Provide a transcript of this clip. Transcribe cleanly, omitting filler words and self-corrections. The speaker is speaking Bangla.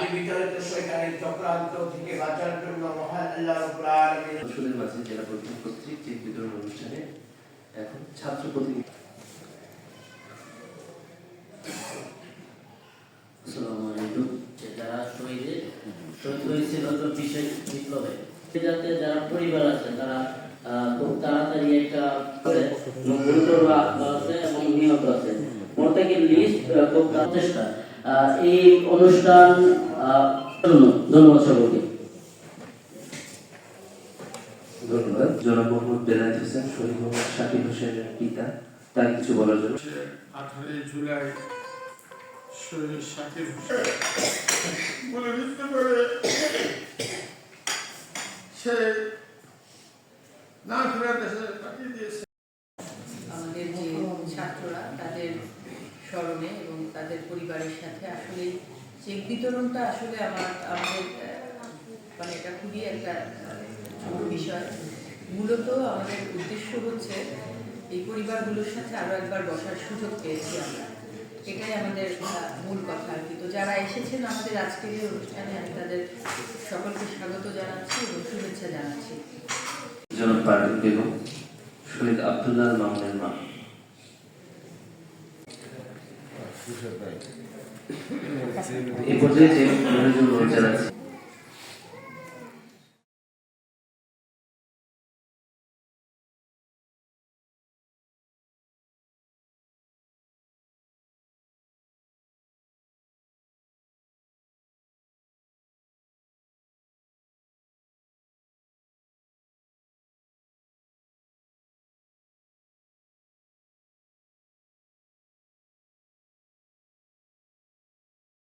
আদি বিতাড়িত শয়তানের চক্রান্ত থেকে বাঁচার জন্য মহান আল্লাহ রাব্বুল আলামিন আসলের মাঝে জেলা প্রতিনিধি কর্তৃক চেক বিতরণ অনুষ্ঠানে এখন ছাত্র প্রতিনিধি। আসসালামু আলাইকুম। যারা শহীদ হয়েছিল বিষয় বিপ্লবে, যাতে যারা পরিবার আছে তারা খুব তাড়াতাড়ি একটা গুরুতর আহত আছে এবং নিহত আছে প্রত্যেকের লিস্ট খুব চেষ্টা এই অনুষ্ঠান ধন্যবাদ সকলকে। ধন্যবাদ। জনাব মোহাম্মদ বেলায়েত হোসেন, শহীদ মোহাম্মদ শাকিব হোসেনের পিতা, তার কিছু বলার জন্য। 18 জুলাই শহীদ শাকিব হোসেন বলে মৃত্যু করে সে না ফেরার দেশে পাঠিয়ে দিয়েছে। আমাদের যে ছাত্ররা তাদের স্মরণে এবং তাদের পরিবারের সাথে আসলে চেক বিতরণটা আসলে আমাদের মানে এটা খুবই একটা ছোট বিষয়। মূলত আমাদের উদ্দেশ্য হচ্ছে এই পরিবারগুলোর সাথে আরও একবার বসার সুযোগ পেয়েছি আমরা, এটাই আমাদের মূল কথা আর কি। তো যারা এসেছেন আমাদের আজকের এই অনুষ্ঠানে আমি তাদের সকলকে স্বাগত জানাচ্ছি এবং শুভেচ্ছা জানাচ্ছি। জনাব পারভীন বেগম, শহীদ আব্দুল্লাহ মামুনের মা। এই পর্যায়ে যে জানাচ্ছি